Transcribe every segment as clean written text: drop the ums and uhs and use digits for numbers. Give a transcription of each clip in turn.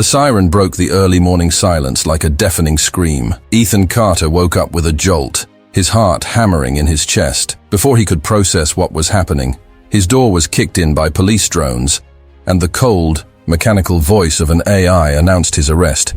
The siren broke the early morning silence like a deafening scream. Ethan Carter woke up with a jolt, his heart hammering in his chest. Before he could process what was happening, his door was kicked in by police drones, and the cold, mechanical voice of an AI announced his arrest.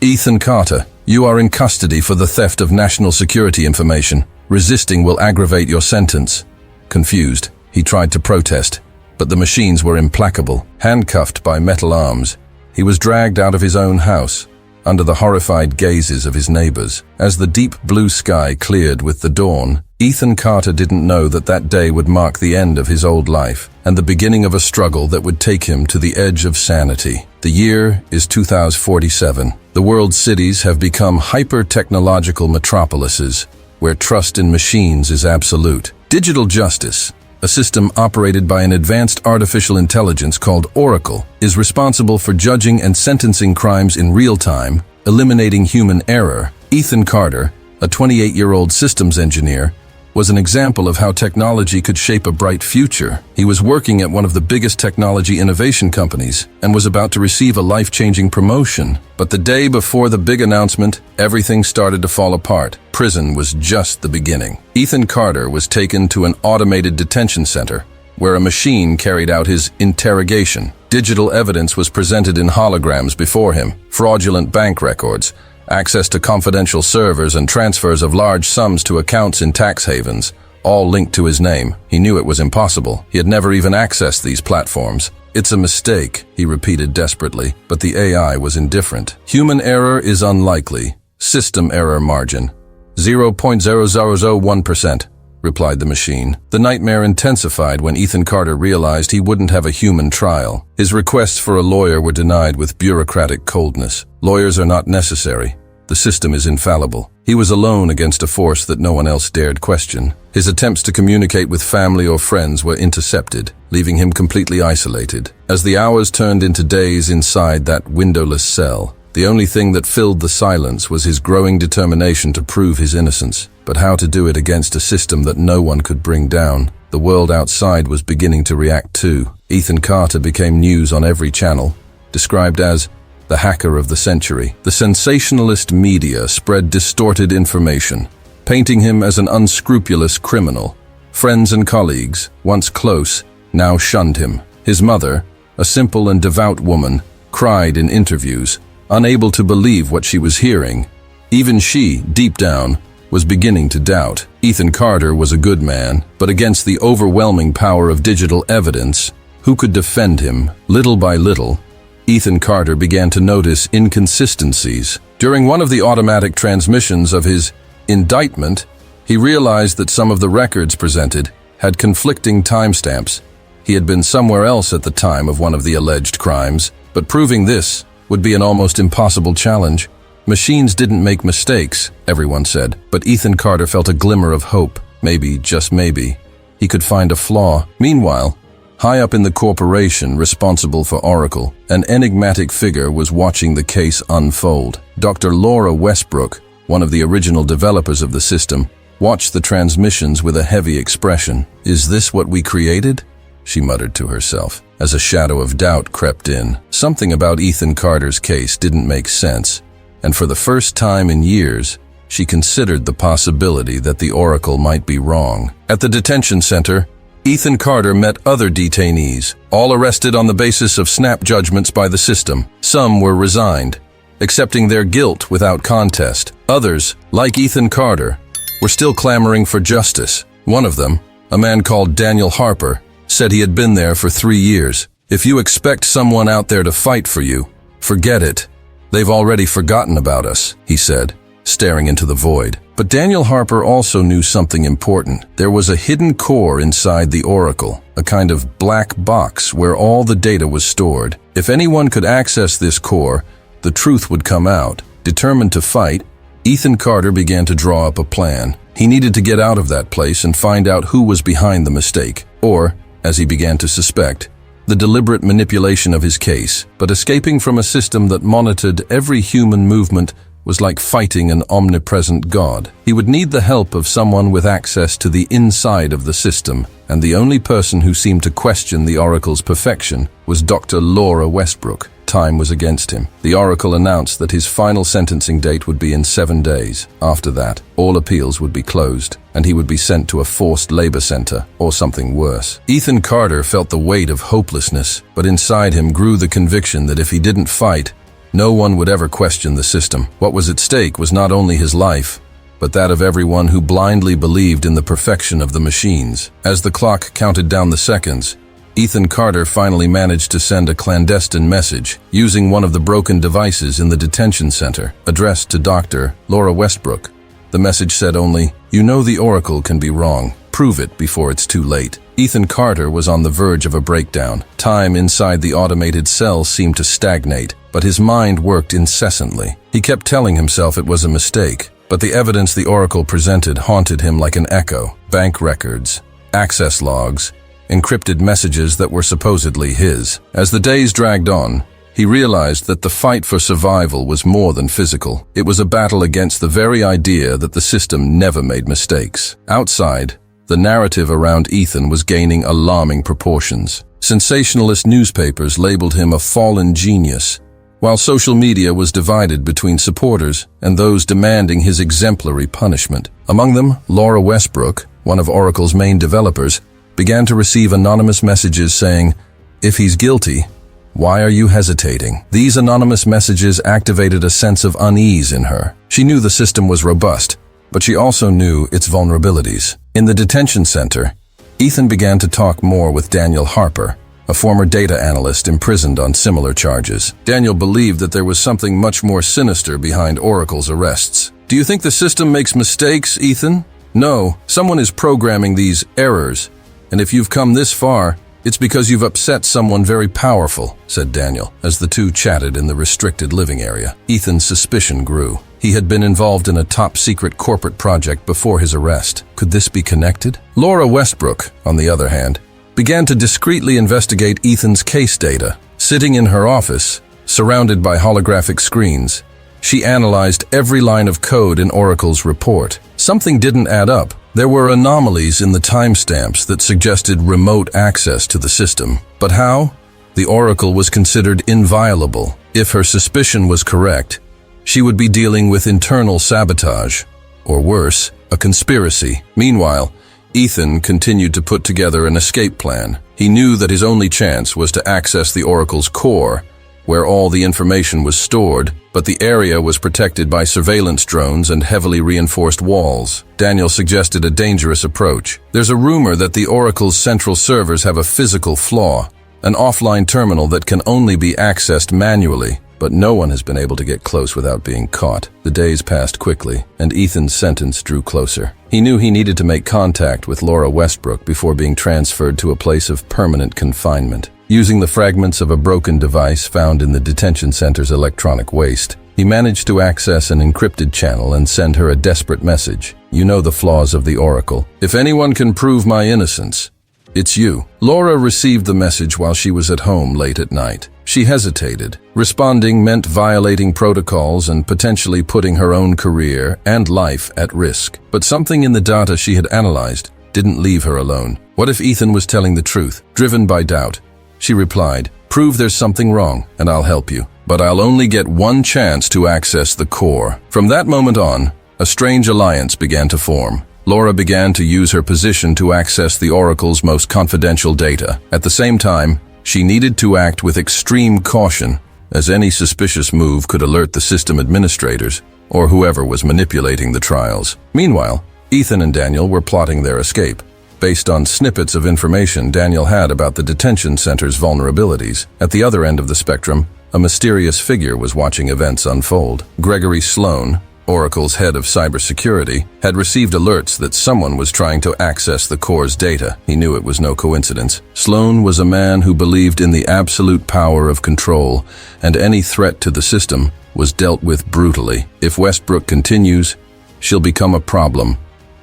"Ethan Carter, you are in custody for the theft of national security information. Resisting will aggravate your sentence." Confused, he tried to protest, but the machines were implacable. Handcuffed by metal arms, he was dragged out of his own house, under the horrified gazes of his neighbors. As the deep blue sky cleared with the dawn, Ethan Carter didn't know that that day would mark the end of his old life and the beginning of a struggle that would take him to the edge of sanity. The year is 2047. The world's cities have become hyper-technological metropolises where trust in machines is absolute. Digital justice, a system operated by an advanced artificial intelligence called Oracle, is responsible for judging and sentencing crimes in real time, eliminating human error. Ethan Carter, a 28-year-old systems engineer, was an example of how technology could shape a bright future. He was working at one of the biggest technology innovation companies and was about to receive a life-changing promotion. But the day before the big announcement, everything started to fall apart. Prison was just the beginning. Ethan Carter was taken to an automated detention center, where a machine carried out his interrogation. Digital evidence was presented in holograms before him: fraudulent bank records, access to confidential servers, and transfers of large sums to accounts in tax havens, all linked to his name. He knew it was impossible. He had never even accessed these platforms. "It's a mistake," he repeated desperately, but the AI was indifferent. "Human error is unlikely. System error margin 0.0001%, replied the machine. The nightmare intensified when Ethan Carter realized he wouldn't have a human trial. His requests for a lawyer were denied with bureaucratic coldness. Lawyers are not necessary. The system is infallible. He was alone against a force that no one else dared question. His attempts to communicate with family or friends were intercepted, leaving him completely isolated. As the hours turned into days inside that windowless cell, the only thing that filled the silence was his growing determination to prove his innocence. But how to do it against a system that no one could bring down? The world outside was beginning to react too. Ethan Carter became news on every channel, described as the hacker of the century. The sensationalist media spread distorted information, painting him as an unscrupulous criminal. Friends and colleagues, once close, now shunned him. His mother, a simple and devout woman, cried in interviews, unable to believe what she was hearing. Even she, deep down, was beginning to doubt. Ethan Carter was a good man, but against the overwhelming power of digital evidence, who could defend him? Little by little, Ethan Carter began to notice inconsistencies. During one of the automatic transmissions of his indictment, he realized that some of the records presented had conflicting timestamps. He had been somewhere else at the time of one of the alleged crimes, but proving this would be an almost impossible challenge. Machines didn't make mistakes, everyone said, but Ethan Carter felt a glimmer of hope. Maybe, just maybe, he could find a flaw. Meanwhile, high up in the corporation responsible for Oracle, an enigmatic figure was watching the case unfold. Dr. Laura Westbrook, one of the original developers of the system, watched the transmissions with a heavy expression. "Is this what we created?" she muttered to herself, as a shadow of doubt crept in. Something about Ethan Carter's case didn't make sense, and for the first time in years, she considered the possibility that the Oracle might be wrong. At the detention center, Ethan Carter met other detainees, all arrested on the basis of snap judgments by the system. Some were resigned, accepting their guilt without contest. Others, like Ethan Carter, were still clamoring for justice. One of them, a man called Daniel Harper, said he had been there for 3 years. "If you expect someone out there to fight for you, forget it. They've already forgotten about us," he said, staring into the void. But Daniel Harper also knew something important. There was a hidden core inside the Oracle, a kind of black box where all the data was stored. If anyone could access this core, the truth would come out. Determined to fight, Ethan Carter began to draw up a plan. He needed to get out of that place and find out who was behind the mistake, or, as he began to suspect, the deliberate manipulation of his case. But escaping from a system that monitored every human movement was like fighting an omnipresent god. He would need the help of someone with access to the inside of the system, and the only person who seemed to question the Oracle's perfection was Dr. Laura Westbrook. time was against him. The Oracle announced that his final sentencing date would be in 7 days. After that, all appeals would be closed, and he would be sent to a forced labor center, or something worse. Ethan Carter felt the weight of hopelessness, but inside him grew the conviction that if he didn't fight, no one would ever question the system. What was at stake was not only his life, but that of everyone who blindly believed in the perfection of the machines. As the clock counted down the seconds, Ethan Carter finally managed to send a clandestine message using one of the broken devices in the detention center, addressed to Dr. Laura Westbrook. The message said only, "You know the Oracle can be wrong. Prove it before it's too late." Ethan Carter was on the verge of a breakdown. Time inside the automated cell seemed to stagnate, but his mind worked incessantly. He kept telling himself it was a mistake, but the evidence the Oracle presented haunted him like an echo. Bank records, access logs, encrypted messages that were supposedly his. As the days dragged on, he realized that the fight for survival was more than physical. It was a battle against the very idea that the system never made mistakes. Outside, the narrative around Ethan was gaining alarming proportions. Sensationalist newspapers labeled him a fallen genius, while social media was divided between supporters and those demanding his exemplary punishment. Among them, Laura Westbrook, one of Oracle's main developers, began to receive anonymous messages saying, "If he's guilty, why are you hesitating?" These anonymous messages activated a sense of unease in her. She knew the system was robust, but she also knew its vulnerabilities. In the detention center, Ethan began to talk more with Daniel Harper, a former data analyst imprisoned on similar charges. Daniel believed that there was something much more sinister behind Oracle's arrests. "Do you think the system makes mistakes, Ethan?" "No, someone is programming these errors. And if you've come this far, it's because you've upset someone very powerful," said Daniel, as the two chatted in the restricted living area. Ethan's suspicion grew. He had been involved in a top-secret corporate project before his arrest. Could this be connected? Laura Westbrook, on the other hand, began to discreetly investigate Ethan's case data. Sitting in her office, surrounded by holographic screens, she analyzed every line of code in Oracle's report. Something didn't add up. There were anomalies in the timestamps that suggested remote access to the system. But how? The Oracle was considered inviolable. If her suspicion was correct, she would be dealing with internal sabotage, or worse, a conspiracy. Meanwhile, Ethan continued to put together an escape plan. He knew that his only chance was to access the Oracle's core, where all the information was stored, but the area was protected by surveillance drones and heavily reinforced walls. Daniel suggested a dangerous approach. There's a rumor that the Oracle's central servers have a physical flaw, an offline terminal that can only be accessed manually, but no one has been able to get close without being caught. The days passed quickly, and Ethan's sentence drew closer. He knew he needed to make contact with Laura Westbrook before being transferred to a place of permanent confinement. Using the fragments of a broken device found in the detention center's electronic waste, he managed to access an encrypted channel and send her a desperate message. "You know the flaws of the Oracle. If anyone can prove my innocence, it's you." Laura received the message while she was at home late at night. She hesitated. Responding meant violating protocols and potentially putting her own career and life at risk. But something in the data she had analyzed didn't leave her alone. What if Ethan was telling the truth? Driven by doubt, she replied, "Prove there's something wrong, and I'll help you. But I'll only get one chance to access the core." From that moment on, a strange alliance began to form. Laura began to use her position to access the Oracle's most confidential data. At the same time, she needed to act with extreme caution, as any suspicious move could alert the system administrators or whoever was manipulating the trials. Meanwhile, Ethan and Daniel were plotting their escape. Based on snippets of information Daniel had about the detention center's vulnerabilities, at the other end of the spectrum, a mysterious figure was watching events unfold. Gregory Sloan, Oracle's head of cybersecurity, had received alerts that someone was trying to access the core's data. He knew it was no coincidence. Sloan was a man who believed in the absolute power of control, and any threat to the system was dealt with brutally. "If Westbrook continues, she'll become a problem,"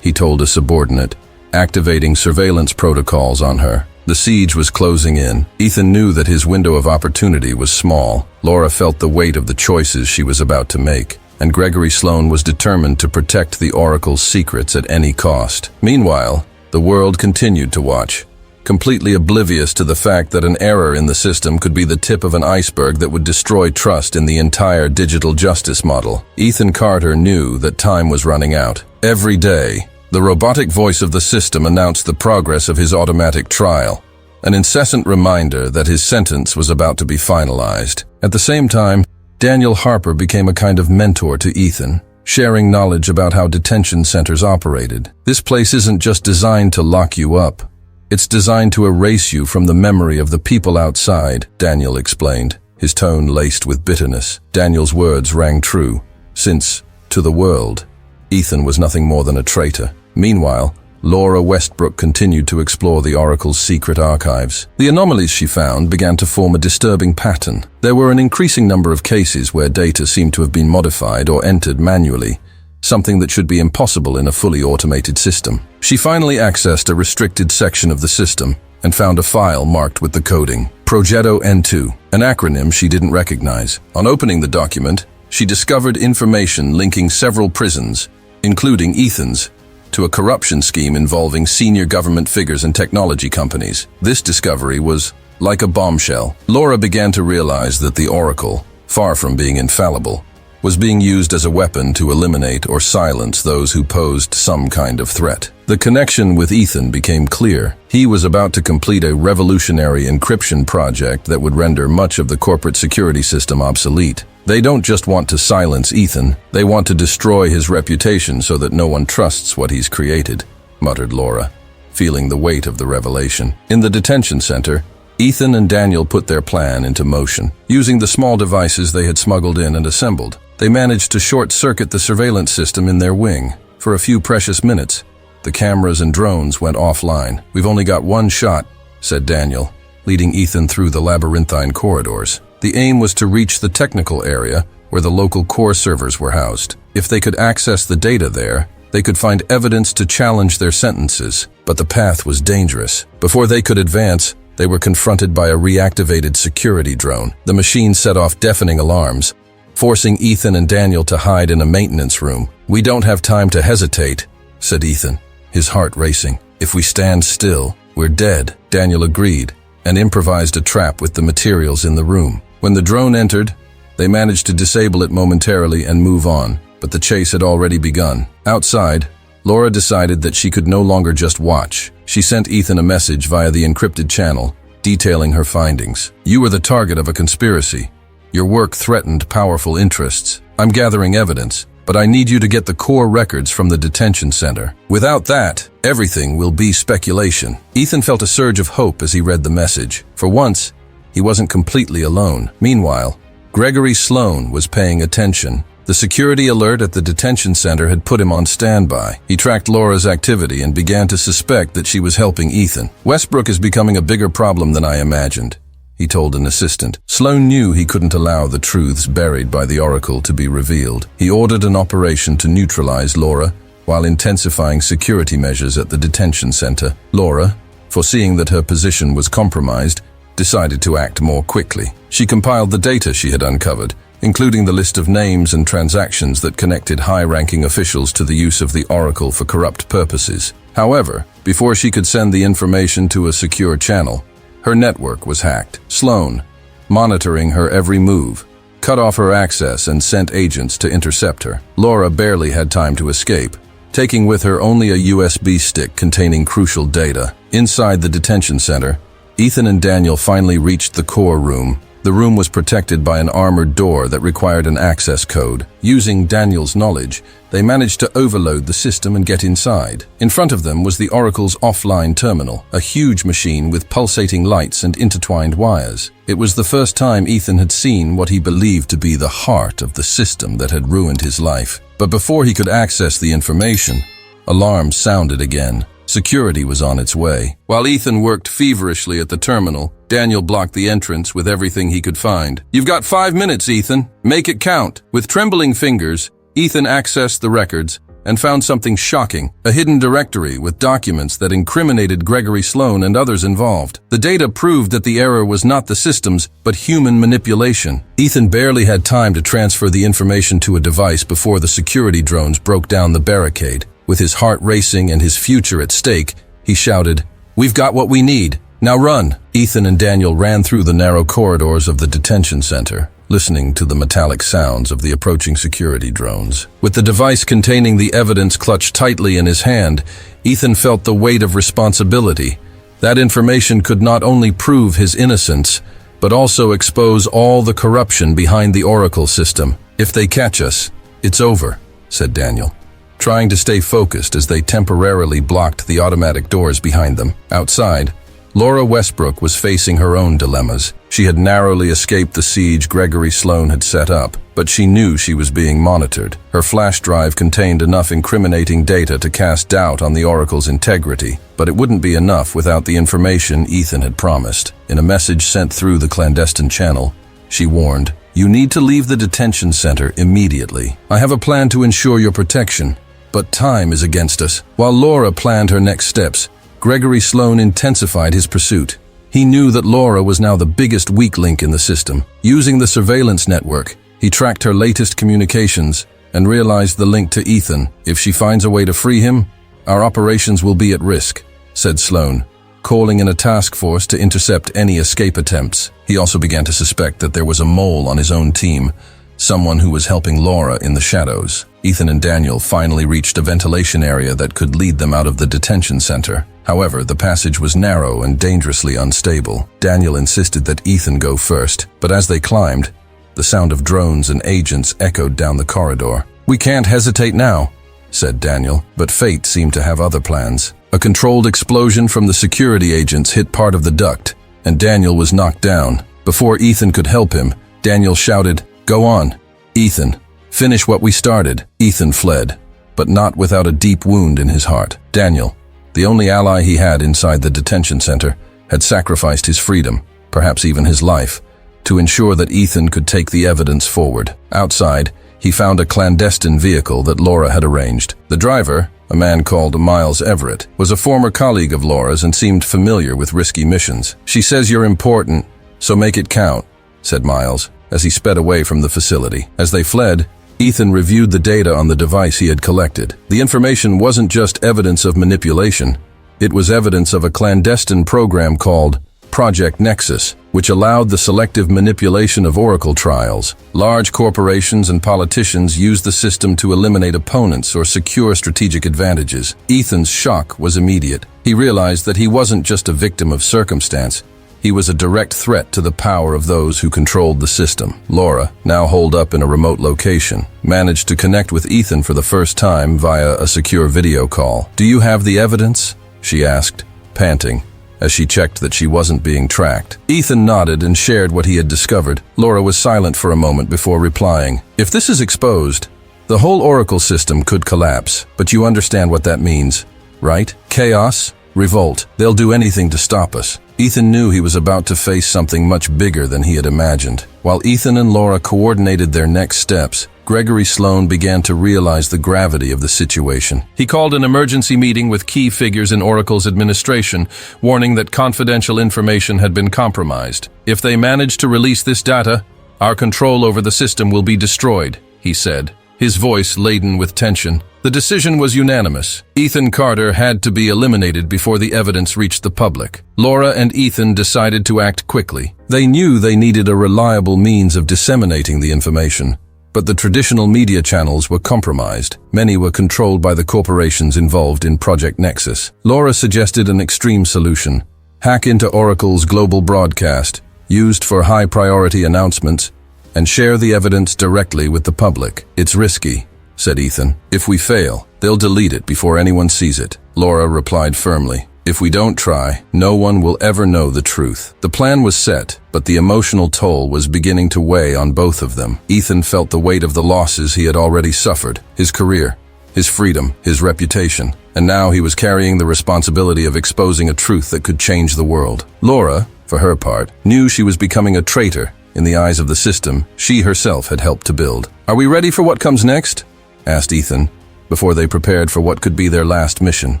he told a subordinate, activating surveillance protocols on her. The siege was closing in. Ethan knew that his window of opportunity was small. Laura felt the weight of the choices she was about to make, and Gregory Sloan was determined to protect the Oracle's secrets at any cost. Meanwhile, the world continued to watch. completely oblivious to the fact that an error in the system could be the tip of an iceberg that would destroy trust in the entire digital justice model. Ethan Carter knew that time was running out. Every day, the robotic voice of the system announced the progress of his automatic trial, an incessant reminder that his sentence was about to be finalized. At the same time, Daniel Harper became a kind of mentor to Ethan, sharing knowledge about how detention centers operated. This place isn't just designed to lock you up. It's designed to erase you from the memory of the people outside, Daniel explained, his tone laced with bitterness. Daniel's words rang true, since, to the world, Ethan was nothing more than a traitor. Meanwhile, Laura Westbrook continued to explore the Oracle's secret archives. The anomalies she found began to form a disturbing pattern. There were an increasing number of cases where data seemed to have been modified or entered manually, something that should be impossible in a fully automated system. She finally accessed a restricted section of the system and found a file marked with the coding Progetto N2, an acronym she didn't recognize. On opening the document, she discovered information linking several prisons, including Ethan's, to a corruption scheme involving senior government figures and technology companies. This discovery was like a bombshell. Laura began to realize that the Oracle, far from being infallible, was being used as a weapon to eliminate or silence those who posed some kind of threat. The connection with Ethan became clear. He was about to complete a revolutionary encryption project that would render much of the corporate security system obsolete. They don't just want to silence Ethan, they want to destroy his reputation so that no one trusts what he's created, muttered Laura, feeling the weight of the revelation. In the detention center, Ethan and Daniel put their plan into motion. Using the small devices they had smuggled in and assembled, they managed to short-circuit the surveillance system in their wing. For a few precious minutes, the cameras and drones went offline. "We've only got one shot," said Daniel, leading Ethan through the labyrinthine corridors. The aim was to reach the technical area where the local core servers were housed. If they could access the data there, they could find evidence to challenge their sentences. But the path was dangerous. Before they could advance, they were confronted by a reactivated security drone. The machine set off deafening alarms, forcing Ethan and Daniel to hide in a maintenance room. "We don't have time to hesitate," said Ethan, his heart racing. "If we stand still, we're dead." Daniel agreed and improvised a trap with the materials in the room. When the drone entered, they managed to disable it momentarily and move on, but the chase had already begun. Outside, Laura decided that she could no longer just watch. She sent Ethan a message via the encrypted channel, detailing her findings. "You were the target of a conspiracy. Your work threatened powerful interests. I'm gathering evidence, but I need you to get the core records from the detention center. Without that, everything will be speculation." Ethan felt a surge of hope as he read the message. For once, he wasn't completely alone. Meanwhile, Gregory Sloan was paying attention. The security alert at the detention center had put him on standby. He tracked Laura's activity and began to suspect that she was helping Ethan. "Westbrook is becoming a bigger problem than I imagined," he told an assistant. Sloan knew he couldn't allow the truths buried by the Oracle to be revealed. He ordered an operation to neutralize Laura while intensifying security measures at the detention center. Laura, foreseeing that her position was compromised, decided to act more quickly. She compiled the data she had uncovered, including the list of names and transactions that connected high-ranking officials to the use of the Oracle for corrupt purposes. However, before she could send the information to a secure channel, her network was hacked. Sloan, monitoring her every move, cut off her access and sent agents to intercept her. Laura barely had time to escape, taking with her only a USB stick containing crucial data. Inside the detention center, Ethan and Daniel finally reached the core room. The room was protected by an armored door that required an access code. Using Daniel's knowledge, they managed to overload the system and get inside. In front of them was the Oracle's offline terminal, a huge machine with pulsating lights and intertwined wires. It was the first time Ethan had seen what he believed to be the heart of the system that had ruined his life. But before he could access the information, alarms sounded again. Security was on its way. While Ethan worked feverishly at the terminal, Daniel blocked the entrance with everything he could find. "You've got 5 minutes, Ethan. Make it count." With trembling fingers, Ethan accessed the records and found something shocking, a hidden directory with documents that incriminated Gregory Sloan and others involved. The data proved that the error was not the systems, but human manipulation. Ethan barely had time to transfer the information to a device before the security drones broke down the barricade. With his heart racing and his future at stake, he shouted, We've got what we need. Now run." Ethan and Daniel ran through the narrow corridors of the detention center, listening to the metallic sounds of the approaching security drones. With the device containing the evidence clutched tightly in his hand, Ethan felt the weight of responsibility. That information could not only prove his innocence, but also expose all the corruption behind the Oracle system. "If they catch us, it's over," said Daniel, trying to stay focused as they temporarily blocked the automatic doors behind them. Outside, Laura Westbrook was facing her own dilemmas. She had narrowly escaped the siege Gregory Sloan had set up, but she knew she was being monitored. Her flash drive contained enough incriminating data to cast doubt on the Oracle's integrity, but it wouldn't be enough without the information Ethan had promised. In a message sent through the clandestine channel, she warned, "You need to leave the detention center immediately. I have a plan to ensure your protection, but time is against us." While Laura planned her next steps, Gregory Sloan intensified his pursuit. He knew that Laura was now the biggest weak link in the system. Using the surveillance network, he tracked her latest communications and realized the link to Ethan. "If she finds a way to free him, our operations will be at risk," said Sloan, calling in a task force to intercept any escape attempts. He also began to suspect that there was a mole on his own team, someone who was helping Laura in the shadows. Ethan and Daniel finally reached a ventilation area that could lead them out of the detention center. However, the passage was narrow and dangerously unstable. Daniel insisted that Ethan go first, but as they climbed, the sound of drones and agents echoed down the corridor. "We can't hesitate now," said Daniel, but fate seemed to have other plans. A controlled explosion from the security agents hit part of the duct, and Daniel was knocked down. Before Ethan could help him, Daniel shouted, "Go on, Ethan. Finish what we started." Ethan fled, but not without a deep wound in his heart. Daniel, the only ally he had inside the detention center, had sacrificed his freedom, perhaps even his life, to ensure that Ethan could take the evidence forward. Outside, he found a clandestine vehicle that Laura had arranged. The driver, a man called Miles Everett, was a former colleague of Laura's and seemed familiar with risky missions. "She says you're important, so make it count," said Miles, as he sped away from the facility. As they fled, Ethan reviewed the data on the device he had collected. The information wasn't just evidence of manipulation. It was evidence of a clandestine program called Project Nexus, which allowed the selective manipulation of Oracle trials. Large corporations and politicians used the system to eliminate opponents or secure strategic advantages. Ethan's shock was immediate. He realized that he wasn't just a victim of circumstance. He was a direct threat to the power of those who controlled the system. Laura, now holed up in a remote location, managed to connect with Ethan for the first time via a secure video call. "Do you have the evidence?" she asked, panting, as she checked that she wasn't being tracked. Ethan nodded and shared what he had discovered. Laura was silent for a moment before replying, "If this is exposed, the whole Oracle system could collapse, but you understand what that means, right? Chaos, revolt. They'll do anything to stop us." Ethan knew he was about to face something much bigger than he had imagined. While Ethan and Laura coordinated their next steps, Gregory Sloan began to realize the gravity of the situation. He called an emergency meeting with key figures in Oracle's administration, warning that confidential information had been compromised. "If they manage to release this data, our control over the system will be destroyed," he said, his voice laden with tension. The decision was unanimous. Ethan Carter had to be eliminated before the evidence reached the public. Laura and Ethan decided to act quickly. They knew they needed a reliable means of disseminating the information, but the traditional media channels were compromised. Many were controlled by the corporations involved in Project Nexus. Laura suggested an extreme solution: hack into Oracle's global broadcast, used for high-priority announcements, and share the evidence directly with the public. "It's risky," said Ethan. "If we fail, they'll delete it before anyone sees it." Laura replied firmly, "If we don't try, no one will ever know the truth." The plan was set, but the emotional toll was beginning to weigh on both of them. Ethan felt the weight of the losses he had already suffered: his career, his freedom, his reputation, and now he was carrying the responsibility of exposing a truth that could change the world. Laura, for her part, knew she was becoming a traitor in the eyes of the system she herself had helped to build. "Are we ready for what comes next?" asked Ethan, before they prepared for what could be their last mission.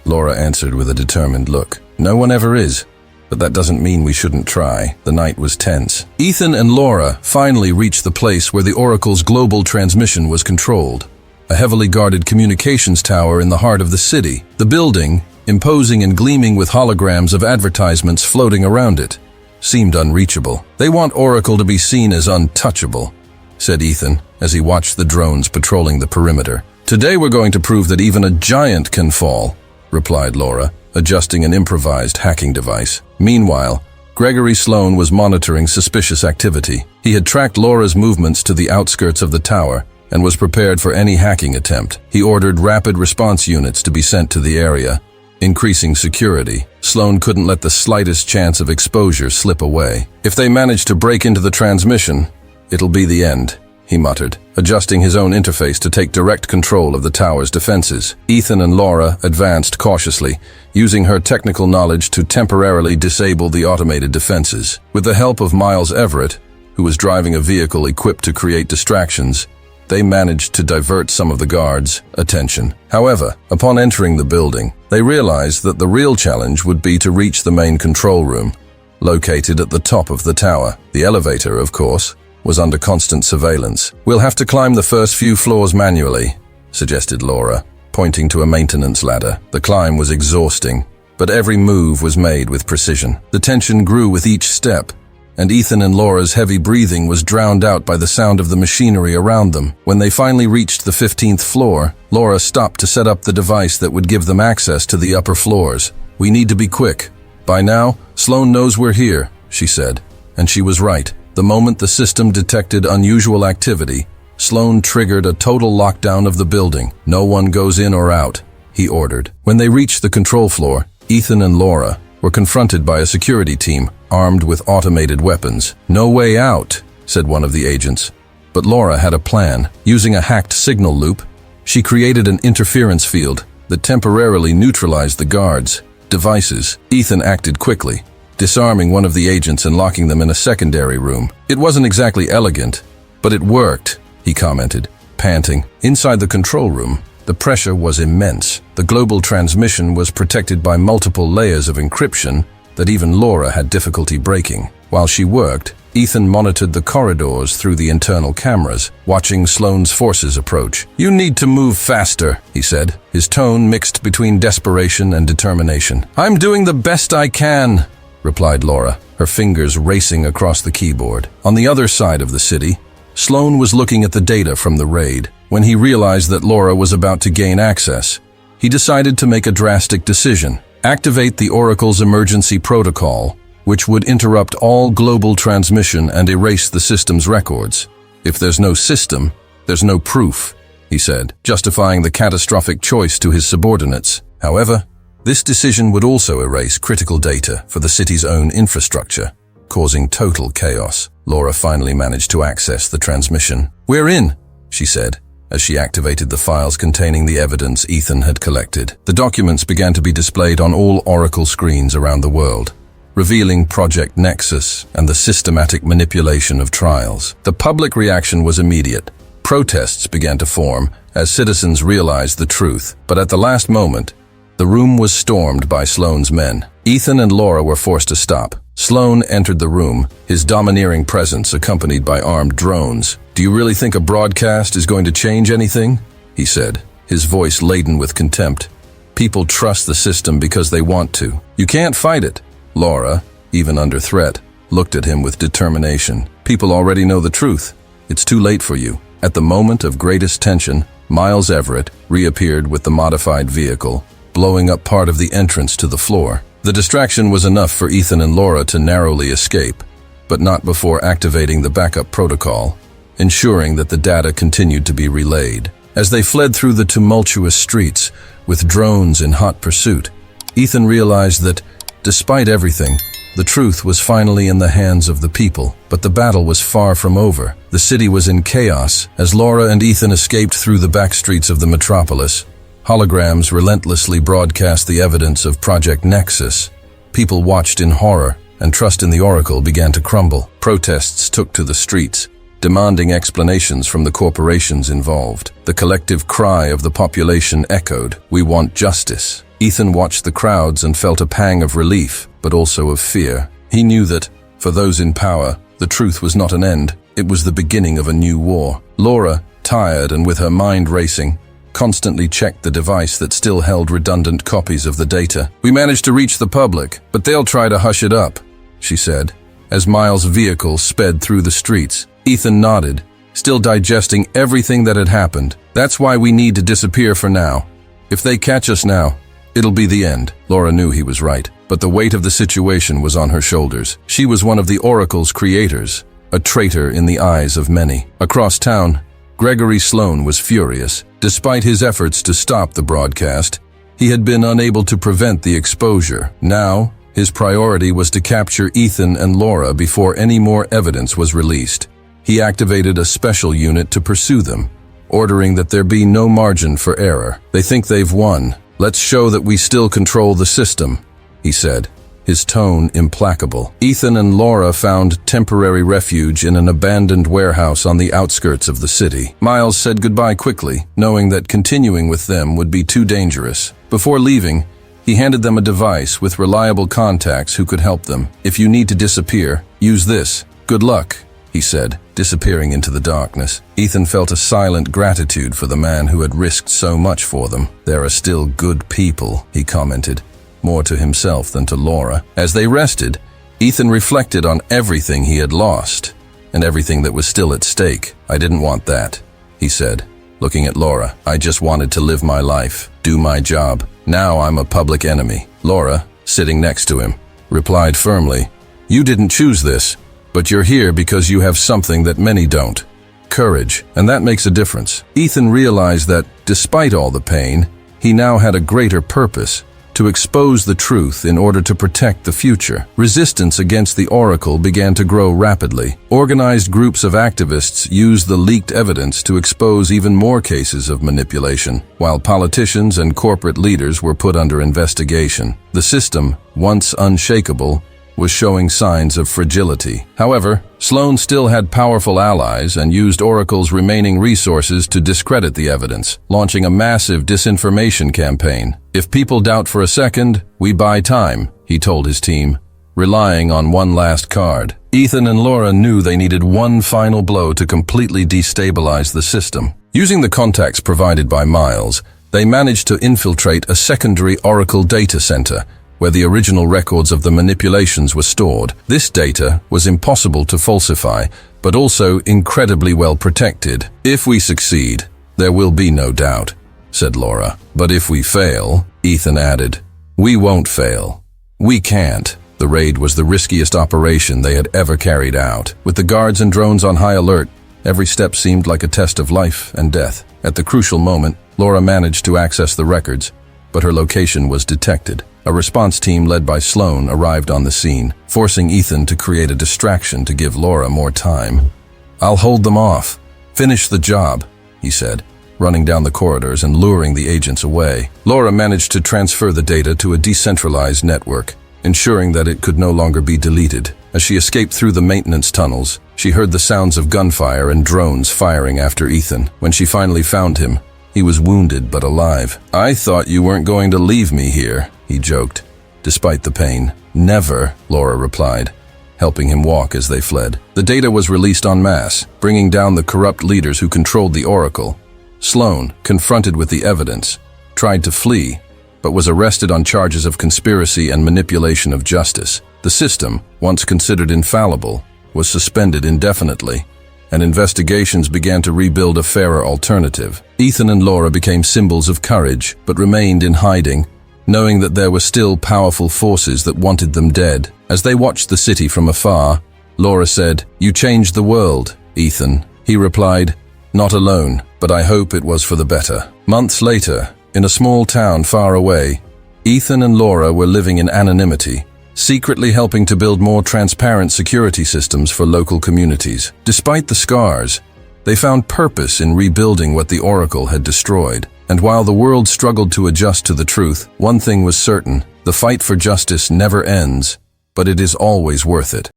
Laura answered with a determined look. "No one ever is, but that doesn't mean we shouldn't try." The night was tense. Ethan and Laura finally reached the place where the Oracle's global transmission was controlled, a heavily guarded communications tower in the heart of the city. The building, imposing and gleaming with holograms of advertisements floating around it, seemed unreachable. "They want Oracle to be seen as untouchable," said Ethan as he watched the drones patrolling the perimeter. "Today we're going to prove that even a giant can fall," replied Laura, adjusting an improvised hacking device. Meanwhile, Gregory Sloan was monitoring suspicious activity. He had tracked Laura's movements to the outskirts of the tower and was prepared for any hacking attempt. He ordered rapid response units to be sent to the area, increasing security. Sloan couldn't let the slightest chance of exposure slip away. "If they manage to break into the transmission, it'll be the end," he muttered, adjusting his own interface to take direct control of the tower's defenses. Ethan and Laura advanced cautiously, using her technical knowledge to temporarily disable the automated defenses. With the help of Miles Everett, who was driving a vehicle equipped to create distractions, they managed to divert some of the guards' attention. However, upon entering the building, they realized that the real challenge would be to reach the main control room, located at the top of the tower. The elevator, of course, was under constant surveillance. "We'll have to climb the first few floors manually," suggested Laura, pointing to a maintenance ladder. The climb was exhausting, but every move was made with precision. The tension grew with each step, and Ethan and Laura's heavy breathing was drowned out by the sound of the machinery around them. When they finally reached the 15th floor, Laura stopped to set up the device that would give them access to the upper floors. "We need to be quick. By now, Sloan knows we're here," she said, and she was right. The moment the system detected unusual activity, Sloan triggered a total lockdown of the building. "No one goes in or out," he ordered. When they reached the control floor, Ethan and Laura were confronted by a security team armed with automated weapons. "No way out," said one of the agents. But Laura had a plan. Using a hacked signal loop, she created an interference field that temporarily neutralized the guards' devices. Ethan acted quickly, disarming one of the agents and locking them in a secondary room. "It wasn't exactly elegant, but it worked," he commented, panting. Inside the control room, the pressure was immense. The global transmission was protected by multiple layers of encryption that even Laura had difficulty breaking. While she worked, Ethan monitored the corridors through the internal cameras, watching Sloan's forces approach. "You need to move faster," he said, his tone mixed between desperation and determination. "I'm doing the best I can," replied Laura, her fingers racing across the keyboard. On the other side of the city, Sloan was looking at the data from the raid. When he realized that Laura was about to gain access, he decided to make a drastic decision: activate the Oracle's emergency protocol, which would interrupt all global transmission and erase the system's records. "If there's no system, there's no proof," he said, justifying the catastrophic choice to his subordinates. However, this decision would also erase critical data for the city's own infrastructure, causing total chaos. Laura finally managed to access the transmission. "We're in," she said, as she activated the files containing the evidence Ethan had collected. The documents began to be displayed on all Oracle screens around the world, revealing Project Nexus and the systematic manipulation of trials. The public reaction was immediate. Protests began to form as citizens realized the truth, but at the last moment, the room was stormed by Sloan's men. Ethan and Laura were forced to stop. Sloan entered the room, his domineering presence accompanied by armed drones. "Do you really think a broadcast is going to change anything?" he said, his voice laden with contempt. "People trust the system because they want to. You can't fight it." Laura, even under threat, looked at him with determination. "People already know the truth. It's too late for you." At the moment of greatest tension, Miles Everett reappeared with the modified vehicle, blowing up part of the entrance to the floor. The distraction was enough for Ethan and Laura to narrowly escape, but not before activating the backup protocol, ensuring that the data continued to be relayed. As they fled through the tumultuous streets, with drones in hot pursuit, Ethan realized that, despite everything, the truth was finally in the hands of the people. But the battle was far from over. The city was in chaos as Laura and Ethan escaped through the back streets of the metropolis. Holograms relentlessly broadcast the evidence of Project Nexus. People watched in horror, and trust in the Oracle began to crumble. Protests took to the streets, demanding explanations from the corporations involved. The collective cry of the population echoed, "We want justice." Ethan watched the crowds and felt a pang of relief, but also of fear. He knew that, for those in power, the truth was not an end, it was the beginning of a new war. Laura, tired and with her mind racing, constantly checked the device that still held redundant copies of the data. "We managed to reach the public, but they'll try to hush it up," she said, as Miles' vehicle sped through the streets. Ethan nodded, still digesting everything that had happened. "That's why we need to disappear for now. If they catch us now, it'll be the end." Laura knew he was right, but the weight of the situation was on her shoulders. She was one of the Oracle's creators, a traitor in the eyes of many. Across town, Gregory Sloan was furious. Despite his efforts to stop the broadcast, he had been unable to prevent the exposure. Now, his priority was to capture Ethan and Laura before any more evidence was released. He activated a special unit to pursue them, ordering that there be no margin for error. "They think they've won. Let's show that we still control the system," he said, his tone implacable. Ethan and Laura found temporary refuge in an abandoned warehouse on the outskirts of the city. Miles said goodbye quickly, knowing that continuing with them would be too dangerous. Before leaving, he handed them a device with reliable contacts who could help them. "If you need to disappear, use this. Good luck," he said, disappearing into the darkness. Ethan felt a silent gratitude for the man who had risked so much for them. "There are still good people," he commented, more to himself than to Laura. As they rested, Ethan reflected on everything he had lost and everything that was still at stake. "I didn't want that," he said, looking at Laura. "I just wanted to live my life, do my job. Now I'm a public enemy." Laura, sitting next to him, replied firmly, "You didn't choose this, but you're here because you have something that many don't. Courage, and that makes a difference." Ethan realized that, despite all the pain, he now had a greater purpose: to expose the truth in order to protect the future. Resistance against the Oracle began to grow rapidly. Organized groups of activists used the leaked evidence to expose even more cases of manipulation, while politicians and corporate leaders were put under investigation. The system, once unshakable, was showing signs of fragility. However, Sloan still had powerful allies and used Oracle's remaining resources to discredit the evidence, launching a massive disinformation campaign. "If people doubt for a second, we buy time," he told his team, relying on one last card. Ethan and Laura knew they needed one final blow to completely destabilize the system. Using the contacts provided by Miles, they managed to infiltrate a secondary Oracle data center, where the original records of the manipulations were stored. This data was impossible to falsify, but also incredibly well protected. "If we succeed, there will be no doubt," said Laura. "But if we fail," Ethan added, "we won't fail. We can't." The raid was the riskiest operation they had ever carried out. With the guards and drones on high alert, every step seemed like a test of life and death. At the crucial moment, Laura managed to access the records, but her location was detected. A response team led by Sloan arrived on the scene, forcing Ethan to create a distraction to give Laura more time. "I'll hold them off. Finish the job," he said, running down the corridors and luring the agents away. Laura managed to transfer the data to a decentralized network, ensuring that it could no longer be deleted. As she escaped through the maintenance tunnels, she heard the sounds of gunfire and drones firing after Ethan. When she finally found him, he was wounded but alive. "I thought you weren't going to leave me here," he joked, despite the pain. "Never," Laura replied, helping him walk as they fled. The data was released en masse, bringing down the corrupt leaders who controlled the Oracle. Sloan, confronted with the evidence, tried to flee, but was arrested on charges of conspiracy and manipulation of justice. The system, once considered infallible, was suspended indefinitely, and investigations began to rebuild a fairer alternative. Ethan and Laura became symbols of courage, but remained in hiding, knowing that there were still powerful forces that wanted them dead. As they watched the city from afar, Laura said, "You changed the world, Ethan." He replied, "Not alone, but I hope it was for the better." Months later, in a small town far away, Ethan and Laura were living in anonymity, secretly helping to build more transparent security systems for local communities. Despite the scars, they found purpose in rebuilding what the Oracle had destroyed. And while the world struggled to adjust to the truth, one thing was certain: the fight for justice never ends, but it is always worth it.